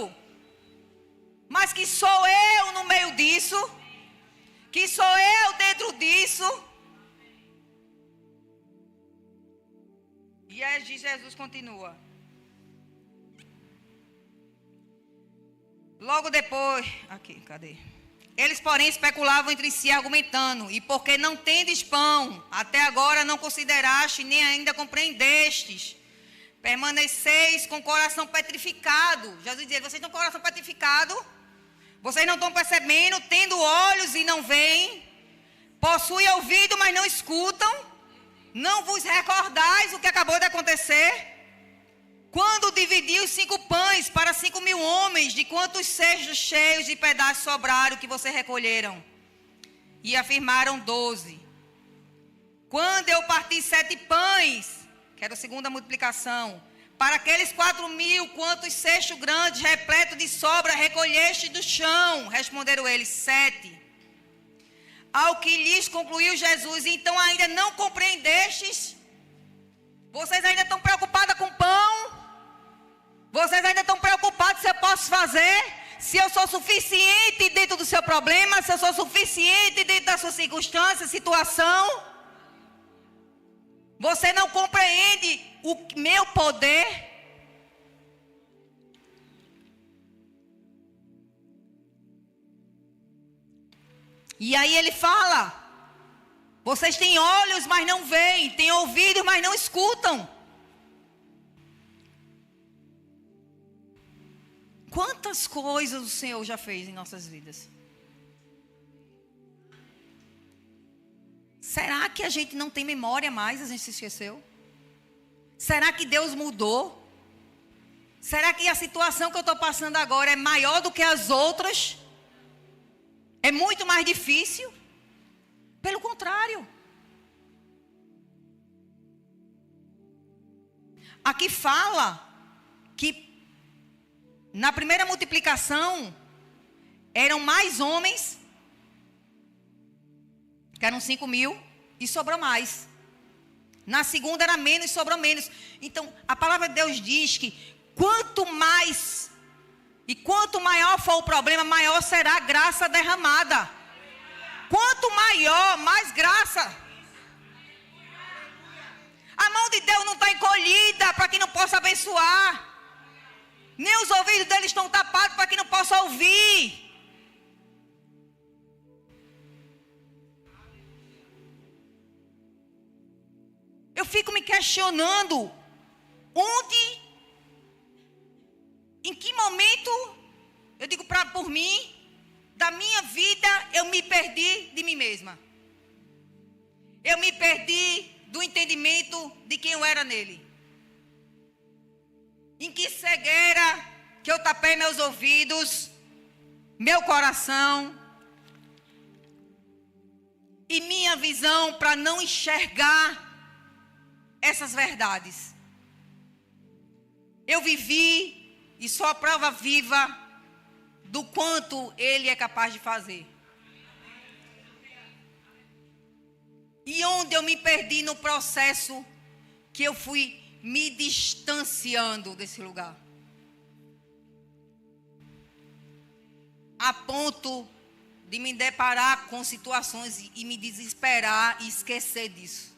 Speaker 1: mas que sou eu no meio disso, que sou eu dentro disso. E aí Jesus continua. Logo depois, aqui, cadê? Eles, porém, especulavam entre si, argumentando, e porque não tendes pão, até agora não consideraste, nem ainda compreendestes. Permaneceis com o coração petrificado. Jesus dizia, vocês estão com o coração petrificado? Vocês não estão percebendo, tendo olhos e não veem, possuem ouvido, mas não escutam, não vos recordais o que acabou de acontecer? Quando dividi os 5 pães para 5.000 homens, de quantos cestos cheios de pedaços sobraram que vocês recolheram? E afirmaram 12. Quando eu parti 7 pães, que era a segunda multiplicação, para aqueles 4.000, quantos cestos grandes, repletos de sobra, recolheste do chão? Responderam eles, 7. Ao que lhes concluiu Jesus, então ainda não compreendestes? Vocês ainda estão preocupados com pão? Vocês ainda estão preocupados se eu posso fazer? Se eu sou suficiente dentro do seu problema? Se eu sou suficiente dentro da sua circunstância, situação? Você não compreende o meu poder? E aí ele fala, vocês têm olhos, mas não veem, têm ouvidos, mas não escutam. Quantas coisas o Senhor já fez em nossas vidas? Será que a gente não tem memória mais, a gente se esqueceu? Será que Deus mudou? Será que a situação que eu estou passando agora é maior do que as outras? É muito mais difícil? Pelo contrário. Aqui fala que na primeira multiplicação eram mais homens, que eram 5.000, e sobrou mais. Na segunda era menos e sobrou menos. Então, a palavra de Deus diz que quanto mais e quanto maior for o problema, maior será a graça derramada. Quanto maior, mais graça. A mão de Deus não está encolhida para que não possa abençoar. Nem os ouvidos dele estão tapados para que não possa ouvir. Eu fico me questionando, em que momento, eu digo por mim, da minha vida, eu me perdi de mim mesma. Eu me perdi do entendimento de quem eu era nele. Em que cegueira que eu tapei meus ouvidos, meu coração e minha visão para não enxergar essas verdades. Eu vivi e sou a prova viva do quanto Ele é capaz de fazer. E onde eu me perdi no processo que eu fui me distanciando desse lugar. A ponto de me deparar com situações e me desesperar e esquecer disso.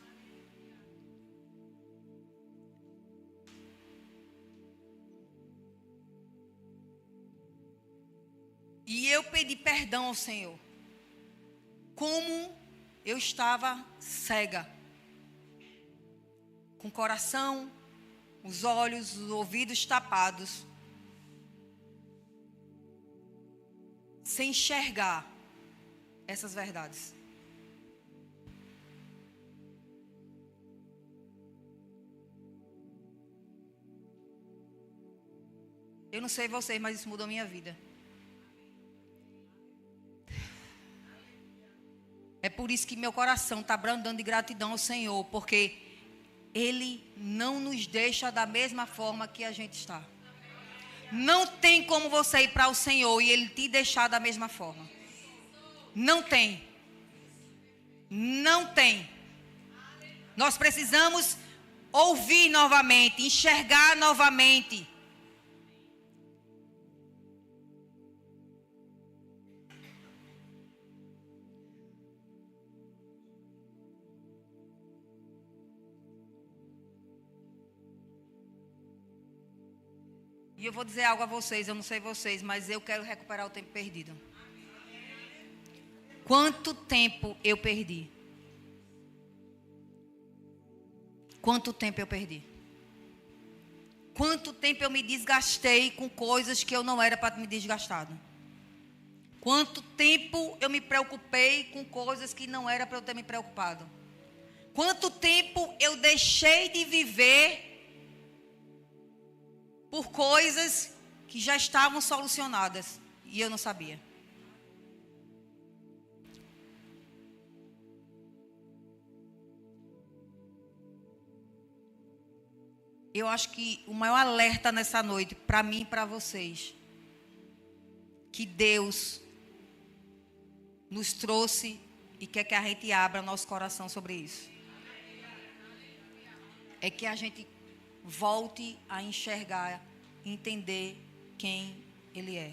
Speaker 1: E eu pedi perdão ao Senhor. Como eu estava cega. Com o coração, os olhos, os ouvidos tapados. Sem enxergar essas verdades. Eu não sei vocês, mas isso mudou minha vida. É por isso que meu coração está brandando de gratidão ao Senhor, porque Ele não nos deixa da mesma forma que a gente está. Não tem como você ir para o Senhor e Ele te deixar da mesma forma. Não tem. Não tem. Nós precisamos ouvir novamente, enxergar novamente. E eu vou dizer algo a vocês, eu não sei vocês, mas eu quero recuperar o tempo perdido. Quanto tempo eu perdi? Quanto tempo eu perdi? Quanto tempo eu me desgastei com coisas que eu não era para me desgastar? Quanto tempo eu me preocupei com coisas que não era para eu ter me preocupado? Quanto tempo eu deixei de viver por coisas que já estavam solucionadas e eu não sabia? Eu acho que o maior alerta nessa noite, para mim e para vocês, que Deus nos trouxe e quer que a gente abra nosso coração sobre isso, é que a gente volte a enxergar, entender quem Ele é.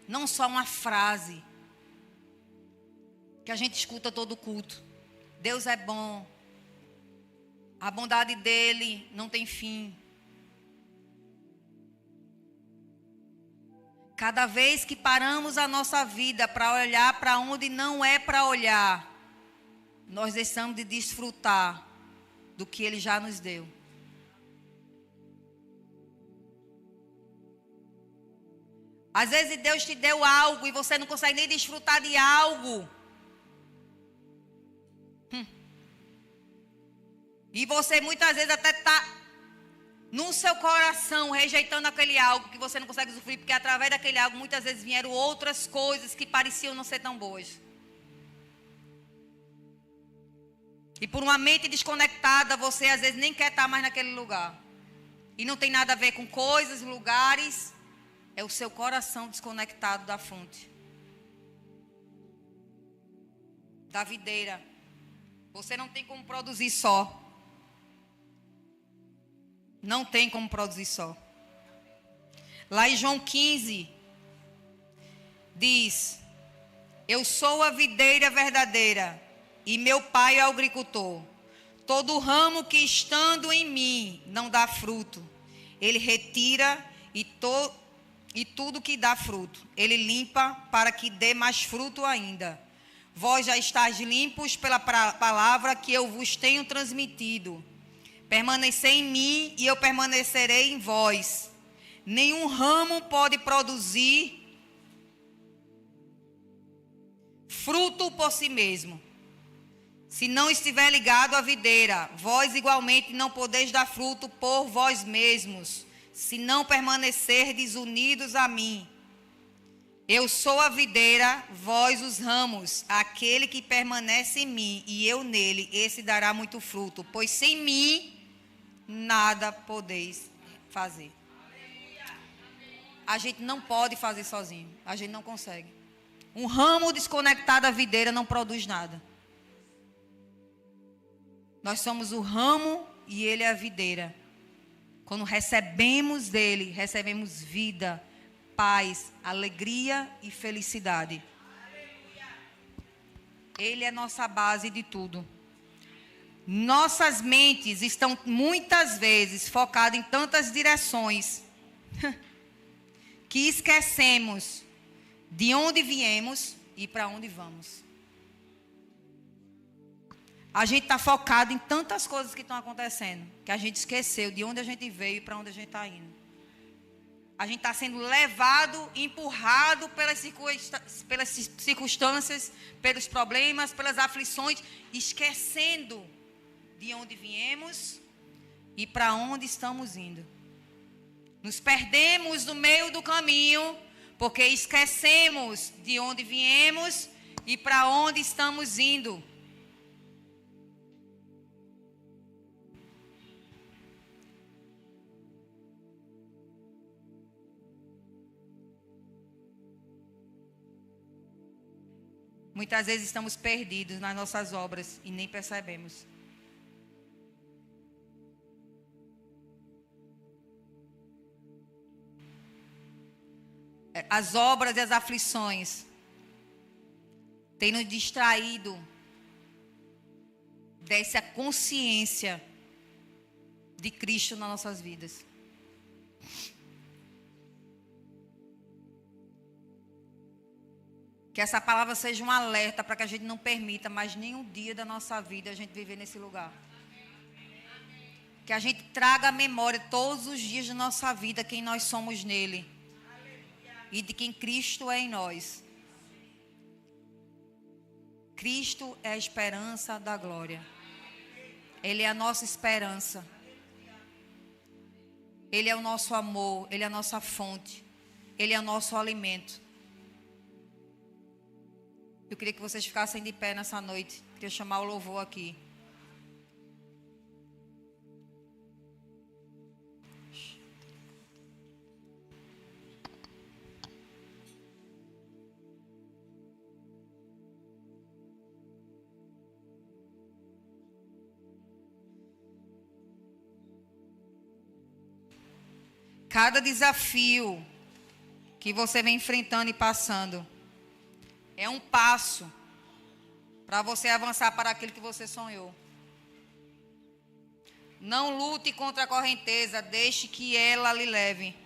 Speaker 1: Não só uma frase que a gente escuta todo culto. Deus é bom. A bondade dele não tem fim. Cada vez que paramos a nossa vida para olhar para onde não é para olhar, nós deixamos de desfrutar do que Ele já nos deu. Às vezes Deus te deu algo e você não consegue nem desfrutar de algo. E você muitas vezes até está no seu coração rejeitando aquele algo que você não consegue usufruir, porque através daquele algo muitas vezes vieram outras coisas que pareciam não ser tão boas. E por uma mente desconectada, você às vezes nem quer estar mais naquele lugar. E não tem nada a ver com coisas, lugares. É o seu coração desconectado da fonte. Da videira. Você não tem como produzir só. Não tem como produzir só. Lá em João 15, diz: eu sou a videira verdadeira e meu pai é o agricultor. Todo ramo que estando em mim não dá fruto, ele retira e tudo que dá fruto, ele limpa para que dê mais fruto ainda. Vós já estáis limpos pela palavra que eu vos tenho transmitido. Permanecei em mim e eu permanecerei em vós. Nenhum ramo pode produzir fruto por si mesmo, se não estiver ligado à videira. Vós igualmente não podeis dar fruto por vós mesmos, se não permanecerdes unidos a mim. Eu sou a videira, vós os ramos. Aquele que permanece em mim e eu nele, esse dará muito fruto, pois sem mim nada podeis fazer. A gente não pode fazer sozinho. A gente não consegue. Um ramo desconectado da videira não produz nada. Nós somos o ramo e ele é a videira. Quando recebemos dele, recebemos vida, paz, alegria e felicidade. Ele é nossa base de tudo. Nossas mentes estão muitas vezes focadas em tantas direções que esquecemos de onde viemos e para onde vamos. A gente está focado em tantas coisas que estão acontecendo, que a gente esqueceu de onde a gente veio e para onde a gente está indo. A gente está sendo levado, empurrado pelas circunstâncias, pelos problemas, pelas aflições, esquecendo de onde viemos e para onde estamos indo. Nos perdemos no meio do caminho, porque esquecemos de onde viemos e para onde estamos indo. Muitas vezes estamos perdidos nas nossas obras e nem percebemos. As obras e as aflições têm nos distraído dessa consciência de Cristo nas nossas vidas. Que essa palavra seja um alerta para que a gente não permita mais nenhum dia da nossa vida a gente viver nesse lugar. Que a gente traga à memória todos os dias da nossa vida quem nós somos nele. E de quem Cristo é em nós. Cristo é a esperança da glória. Ele é a nossa esperança. Ele é o nosso amor. Ele é a nossa fonte. Ele é o nosso alimento. Eu queria que vocês ficassem de pé nessa noite. Queria chamar o louvor aqui. Cada desafio que você vem enfrentando e passando é um passo para você avançar para aquilo que você sonhou. Não lute contra a correnteza, deixe que ela lhe leve.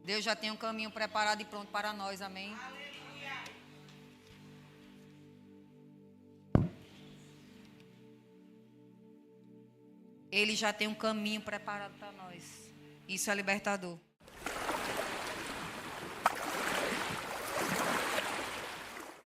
Speaker 1: Deus já tem um caminho preparado e pronto para nós, amém? Ele já tem um caminho preparado para nós. Isso é libertador.